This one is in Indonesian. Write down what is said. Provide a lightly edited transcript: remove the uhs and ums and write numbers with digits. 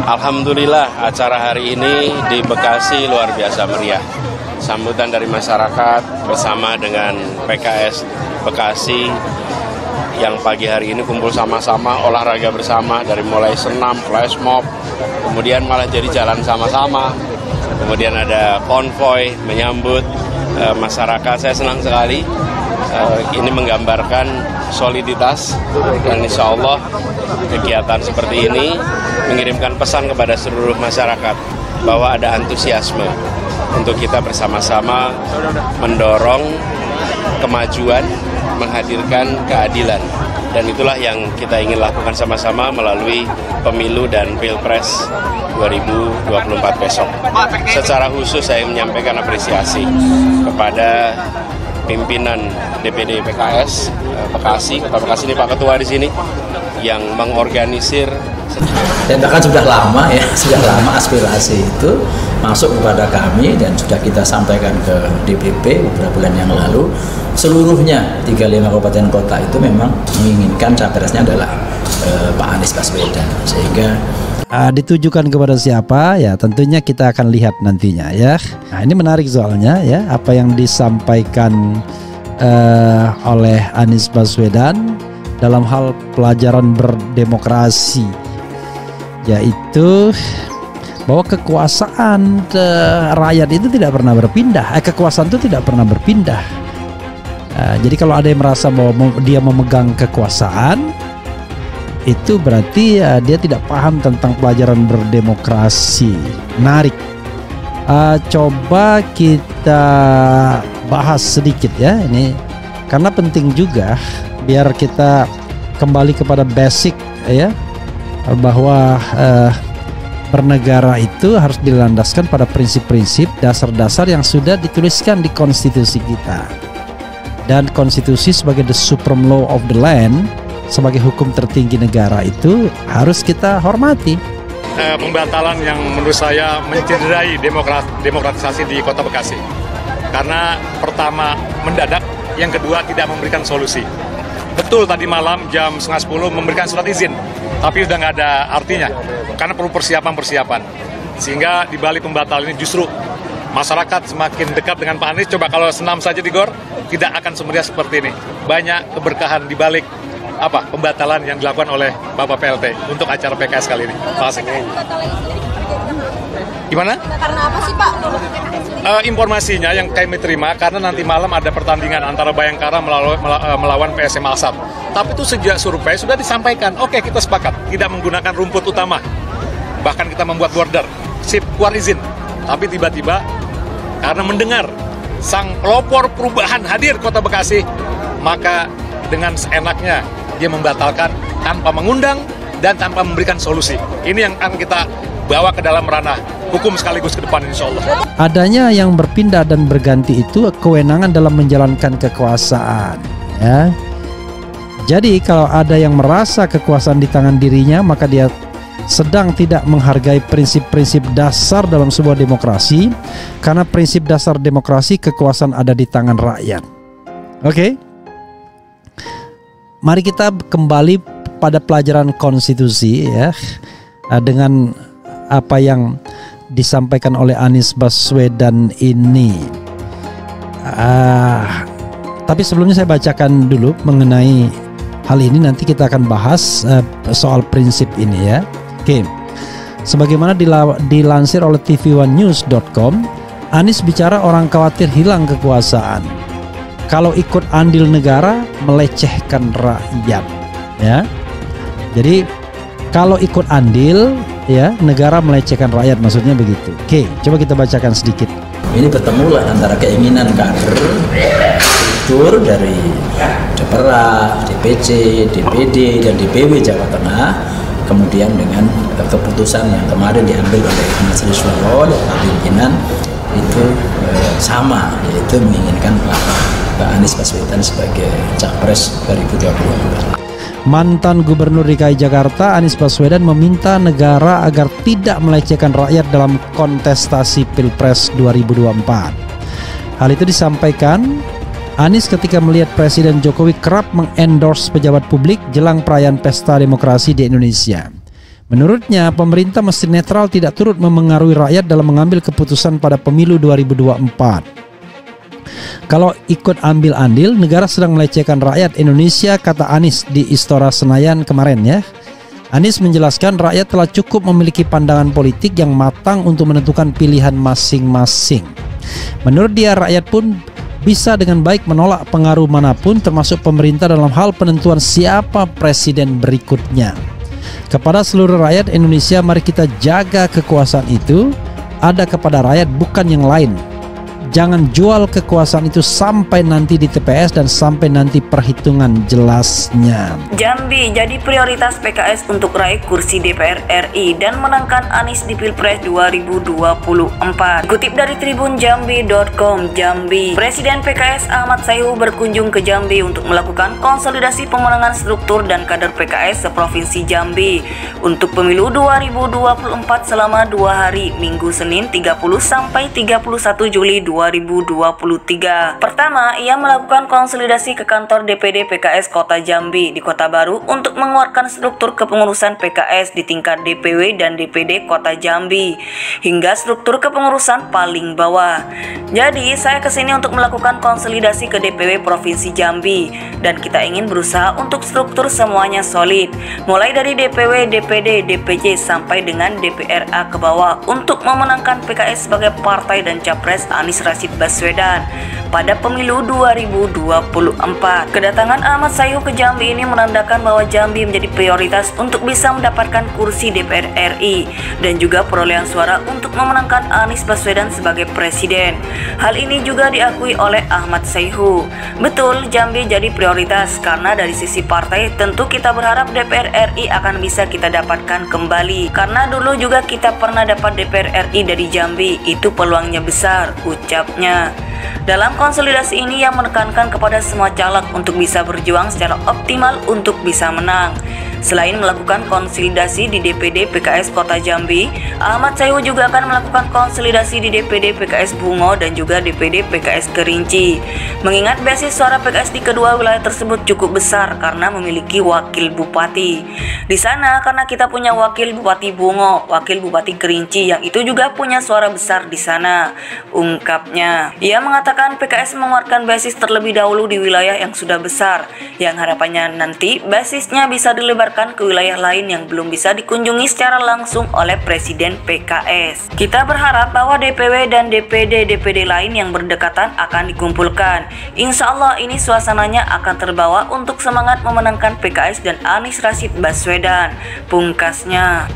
Alhamdulillah acara hari ini di Bekasi luar biasa meriah. Sambutan dari masyarakat bersama dengan PKS Bekasi yang pagi hari ini kumpul sama-sama, olahraga bersama dari mulai senam, flash mob, kemudian malah jadi jalan sama-sama. Kemudian ada konvoy menyambut masyarakat. Saya senang sekali. Ini menggambarkan soliditas dan insya Allah kegiatan seperti ini mengirimkan pesan kepada seluruh masyarakat bahwa ada antusiasme untuk kita bersama-sama mendorong kemajuan, menghadirkan keadilan, dan itulah yang kita ingin lakukan sama-sama melalui pemilu dan Pilpres 2024 besok. Secara khusus saya menyampaikan apresiasi kepada pimpinan DPD PKS Bekasi, Kota Bekasi ini Pak Ketua di sini yang mengorganisir. Dan bahkan sudah lama aspirasi itu masuk kepada kami dan sudah kita sampaikan ke DPP beberapa bulan yang lalu. Seluruhnya 35 kabupaten kota itu memang menginginkan capresnya adalah Pak Anies Baswedan, sehingga ditujukan kepada siapa ya tentunya kita akan lihat nantinya ya. Nah, ini menarik soalnya ya apa yang disampaikan oleh Anies Baswedan dalam hal pelajaran berdemokrasi, yaitu bahwa kekuasaan rakyat itu tidak pernah berpindah, kekuasaan itu tidak pernah berpindah. Jadi kalau ada yang merasa bahwa dia memegang kekuasaan, itu berarti dia tidak paham tentang pelajaran berdemokrasi. Menarik. Coba kita bahas sedikit ya ini, karena penting juga biar kita kembali kepada basic ya, bahwa bernegara itu harus dilandaskan pada prinsip-prinsip dasar-dasar yang sudah dituliskan di konstitusi kita. Dan konstitusi sebagai the supreme law of the land, sebagai hukum tertinggi negara itu harus kita hormati. Pembatalan yang menurut saya mencederai demokratisasi di Kota Bekasi. Karena pertama mendadak, yang kedua tidak memberikan solusi. Betul tadi malam jam 9:30 memberikan surat izin, tapi sudah nggak ada artinya karena perlu persiapan. Sehingga di balik pembatalan ini justru masyarakat semakin dekat dengan Pak Anies. Coba kalau senam saja di GOR, tidak akan semeriah seperti ini. Banyak keberkahan di balik pembatalan yang dilakukan oleh Bapak PLT untuk acara PKS kali ini. Terima kasih. Gimana? Karena apa sih Pak? Informasinya yang kami terima karena nanti malam ada pertandingan antara Bayangkara melawan PSM Alsat. Tapi itu sejak survei sudah disampaikan, oke kita sepakat tidak menggunakan rumput utama. Bahkan kita membuat border, sip, keluar izin. Tapi tiba-tiba karena mendengar sang pelopor perubahan hadir Kota Bekasi, maka dengan seenaknya dia membatalkan tanpa mengundang dan tanpa memberikan solusi. Ini yang akan kita bawa ke dalam ranah hukum sekaligus ke depan insya Allah. Adanya yang berpindah dan berganti itu kewenangan dalam menjalankan kekuasaan ya. Jadi kalau ada yang merasa kekuasaan di tangan dirinya, maka dia sedang tidak menghargai prinsip-prinsip dasar dalam sebuah demokrasi. Karena prinsip dasar demokrasi, kekuasaan ada di tangan rakyat. Oke? Mari kita kembali pada pelajaran konstitusi ya, dengan apa yang disampaikan oleh Anies Baswedan ini. Tapi sebelumnya saya bacakan dulu mengenai hal ini, nanti kita akan bahas soal prinsip ini ya. Oke. Sebagaimana dilansir oleh tv1news.com, Anies bicara orang khawatir hilang kekuasaan. Kalau ikut andil negara melecehkan rakyat ya. Jadi kalau ikut andil ya, negara melecehkan rakyat, maksudnya begitu. Oke, coba kita bacakan sedikit. Ini bertemulah antara keinginan kader struktur dari Depera, DPC, DPD, dan DPW Jawa Tengah, kemudian dengan keputusan yang kemarin diambil oleh Majelis Syuro dan pimpinan itu sama, yaitu menginginkan Pak Anies Baswedan sebagai Capres 2024. Mantan Gubernur DKI Jakarta Anies Baswedan meminta negara agar tidak melecehkan rakyat dalam kontestasi Pilpres 2024. Hal itu disampaikan Anies ketika melihat Presiden Jokowi kerap mengendorse pejabat publik jelang perayaan Pesta Demokrasi di Indonesia. Menurutnya, pemerintah mesti netral, tidak turut memengaruhi rakyat dalam mengambil keputusan pada pemilu 2024. Kalau ikut ambil andil, negara sedang melecehkan rakyat Indonesia, kata Anies di Istora Senayan kemarin ya. Anies menjelaskan rakyat telah cukup memiliki pandangan politik yang matang untuk menentukan pilihan masing-masing. Menurut dia, rakyat pun bisa dengan baik menolak pengaruh manapun termasuk pemerintah dalam hal penentuan siapa presiden berikutnya. Kepada seluruh rakyat Indonesia, mari kita jaga kekuasaan itu ada kepada rakyat, bukan yang lain. Jangan jual kekuasaan itu sampai nanti di TPS dan sampai nanti perhitungan jelasnya. Jambi jadi prioritas PKS untuk raih kursi DPR RI dan menangkan Anies di Pilpres 2024. Kutip dari tribunjambi.com, Jambi, Presiden PKS Ahmad Sayhu berkunjung ke Jambi untuk melakukan konsolidasi pemenangan struktur dan kader PKS seprovinsi Jambi untuk pemilu 2024 selama 2 hari, Minggu Senin 30 sampai 31 Juli 2023. Pertama, ia melakukan konsolidasi ke kantor DPD PKS Kota Jambi di Kota Baru untuk menguatkan struktur kepengurusan PKS di tingkat DPW dan DPD Kota Jambi hingga struktur kepengurusan paling bawah. Jadi, saya kesini untuk melakukan konsolidasi ke DPW Provinsi Jambi dan kita ingin berusaha untuk struktur semuanya solid, mulai dari DPW, DPD, DPC sampai dengan DPRA ke bawah untuk memenangkan PKS sebagai partai dan capres Anies Rashid Baswedan pada pemilu 2024. Kedatangan Ahmad Sayhu ke Jambi ini menandakan bahwa Jambi menjadi prioritas untuk bisa mendapatkan kursi DPR RI dan juga perolehan suara untuk memenangkan Anies Baswedan sebagai presiden. Hal ini juga diakui oleh Ahmad Sayhu. Betul, Jambi jadi prioritas karena dari sisi partai tentu kita berharap DPR RI akan bisa kita dapatkan kembali, karena dulu juga kita pernah dapat DPR RI dari Jambi, itu peluangnya besar, ucapnya. Dalam konsolidasi ini yang menekankan kepada semua caleg untuk bisa berjuang secara optimal untuk bisa menang. Selain melakukan konsolidasi di DPD PKS Kota Jambi, Ahmad Sayhu juga akan melakukan konsolidasi di DPD PKS Bungo dan juga DPD PKS Kerinci. Mengingat basis suara PKS di kedua wilayah tersebut cukup besar karena memiliki wakil bupati. Di sana karena kita punya wakil bupati Bungo, wakil bupati Kerinci yang itu juga punya suara besar di sana, ungkapnya. Ia mengatakan PKS menguatkan basis terlebih dahulu di wilayah yang sudah besar, yang harapannya nanti basisnya bisa dilebarkan ke wilayah lain yang belum bisa dikunjungi secara langsung oleh Presiden PKS. Kita berharap bahwa DPW dan DPD lain yang berdekatan akan dikumpulkan. Insya Allah ini suasananya akan terbawa untuk semangat memenangkan PKS dan Anies Rashid Baswedan, pungkasnya.